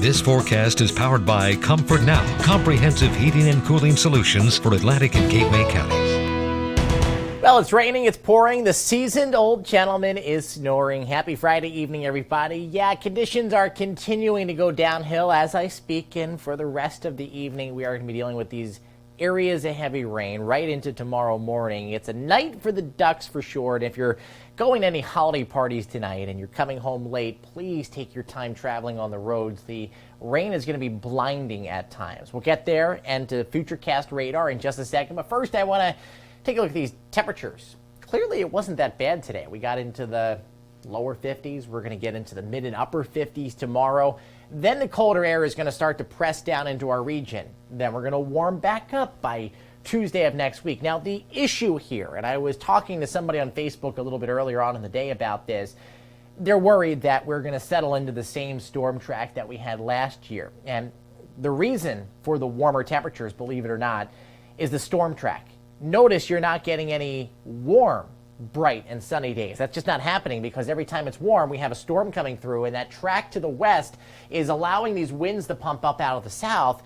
This forecast is powered by Comfort Now, comprehensive heating and cooling solutions for Atlantic and Cape May counties. Well, it's raining, it's pouring. The seasoned old gentleman is snoring. Happy Friday evening, everybody. Yeah, conditions are continuing to go downhill as I speak, and for the rest of the evening, we are going to be dealing with these areas of heavy rain right into tomorrow morning. It's a night for the Ducks for sure. And if you're going to any holiday parties tonight and you're coming home late, please take your time traveling on the roads. The rain is going to be blinding at times. We'll get there and to Futurecast radar in just a second. But first, I want to take a look at these temperatures. Clearly, it wasn't that bad today. We got into the lower 50s. We're going to get into the mid and upper 50s tomorrow. Then the colder air is going to start to press down into our region. Then we're going to warm back up by Tuesday of next week. Now, the issue here, and I was talking to somebody on Facebook a little bit earlier on in the day about this, they're worried that we're going to settle into the same storm track that we had last year. And the reason for the warmer temperatures, believe it or not, is the storm track. Notice you're not getting any warm, bright and sunny days. That's just not happening because every time it's warm, we have a storm coming through, and that track to the west is allowing these winds to pump up out of the south,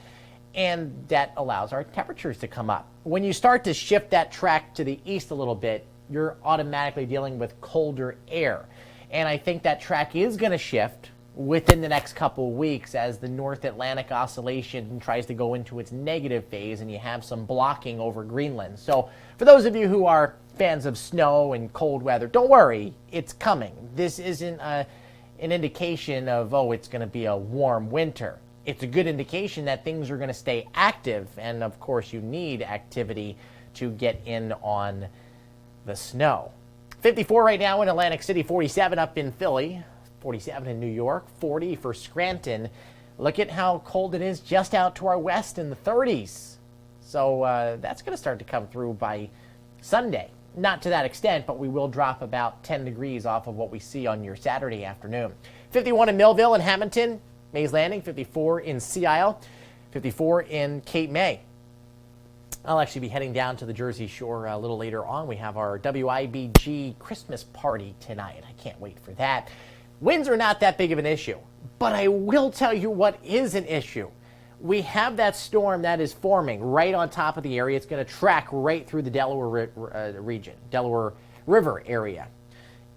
and that allows our temperatures to come up. When you start to shift that track to the east a little bit, you're automatically dealing with colder air. And I think that track is going to shift within the next couple of weeks as the North Atlantic oscillation tries to go into its negative phase and you have some blocking over Greenland. So for those of you who are fans of snow and cold weather, don't worry, it's coming. This isn't an indication of, oh, it's going to be a warm winter. It's a good indication that things are going to stay active, and of course you need activity to get in on the snow. 54 right now in Atlantic City, 47 up in Philly, 47 in New York, 40 for Scranton. Look at how cold it is just out to our west in the 30s. So that's going to start to come through by Sunday. Not to that extent, but we will drop about 10 degrees off of what we see on your Saturday afternoon. 51 in Millville and Hamilton, Mays Landing, 54 in Sea Isle, 54 in Cape May. I'll actually be heading down to the Jersey Shore a little later on. We have our WIBG Christmas party tonight. I can't wait for that. Winds are not that big of an issue, but I will tell you what is an issue. We have that storm that is forming right on top of the area. It's going to track right through the Delaware region, Delaware River area.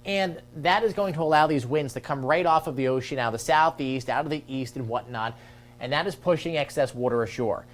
And that is going to allow these winds to come right off of the ocean, out of the southeast, out of the east and whatnot. And that is pushing excess water ashore.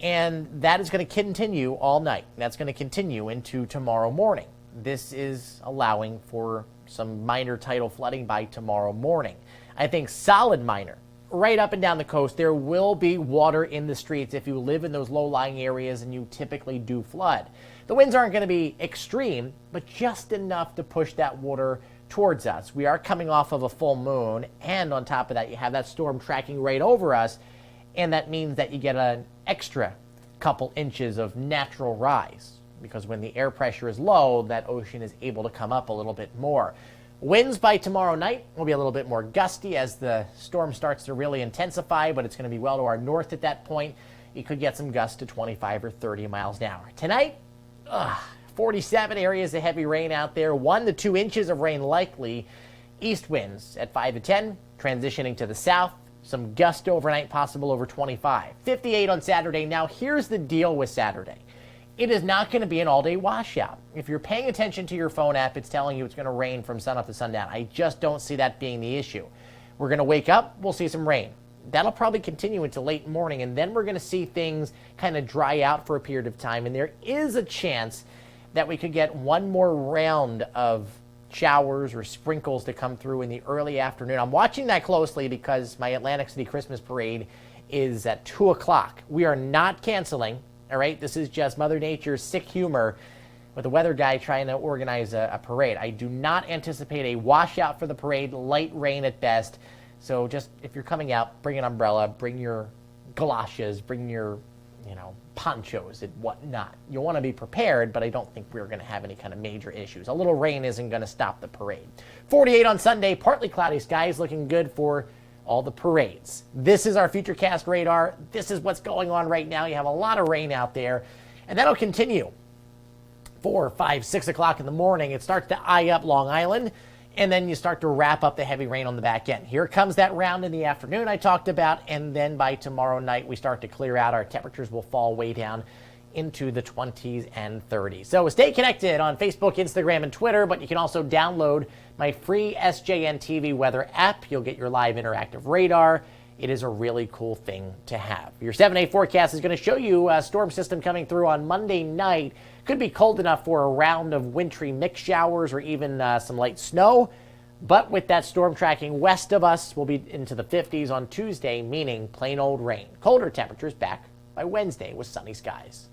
And that is going to continue all night. That's going to continue into tomorrow morning. This is allowing for some minor tidal flooding by tomorrow morning. I think solid minor. Right up and down the coast, there will be water in the streets if you live in those low-lying areas and you typically do flood. The winds aren't going to be extreme, but just enough to push that water towards us. We are coming off of a full moon, and on top of that, you have that storm tracking right over us, and that means that you get an extra couple inches of natural rise, because when the air pressure is low, that ocean is able to come up a little bit more. Winds by tomorrow night will be a little bit more gusty as the storm starts to really intensify, but it's going to be well to our north at that point. You could get some gusts to 25 or 30 miles an hour. Tonight, 47 areas of heavy rain out there, 1 to 2 inches of rain likely. East winds at 5 to 10, transitioning to the south. Some gust overnight possible over 25. 58 on Saturday. Now, here's the deal with Saturday. It is not going to be an all-day washout. If you're paying attention to your phone app, it's telling you it's going to rain from sunup to sundown. I just don't see that being the issue. We're going to wake up, we'll see some rain. That'll probably continue into late morning, and then we're going to see things kind of dry out for a period of time, and there is a chance that we could get one more round of showers or sprinkles to come through in the early afternoon. I'm watching that closely because my Atlantic City Christmas parade is at 2 o'clock. We are not canceling. All right, this is just Mother Nature's sick humor with the weather guy trying to organize a parade. I do not anticipate a washout for the parade, light rain at best. So just if you're coming out, bring an umbrella, bring your galoshes, bring your, ponchos and whatnot. You'll want to be prepared, but I don't think we're going to have any kind of major issues. A little rain isn't going to stop the parade. 48 on Sunday, partly cloudy skies, looking good for all the parades. This is our Futurecast radar. This is what's going on right now. You have a lot of rain out there, and that'll continue 4, 5, 6 o'clock in the morning. It starts to eye up Long Island, and then you start to wrap up the heavy rain on the back end. Here comes that round in the afternoon I talked about, and then by tomorrow night we start to clear out. Our temperatures will fall way down into the 20s and 30s. So stay connected on Facebook, Instagram, and Twitter, but you can also download my free SJN TV weather app. You'll get your live interactive radar. It is a really cool thing to have. Your 7-day forecast is going to show you a storm system coming through on Monday night. Could be cold enough for a round of wintry mix showers or even some light snow. But with that storm tracking west of us, we'll be into the 50s on Tuesday, meaning plain old rain. Colder temperatures back by Wednesday with sunny skies.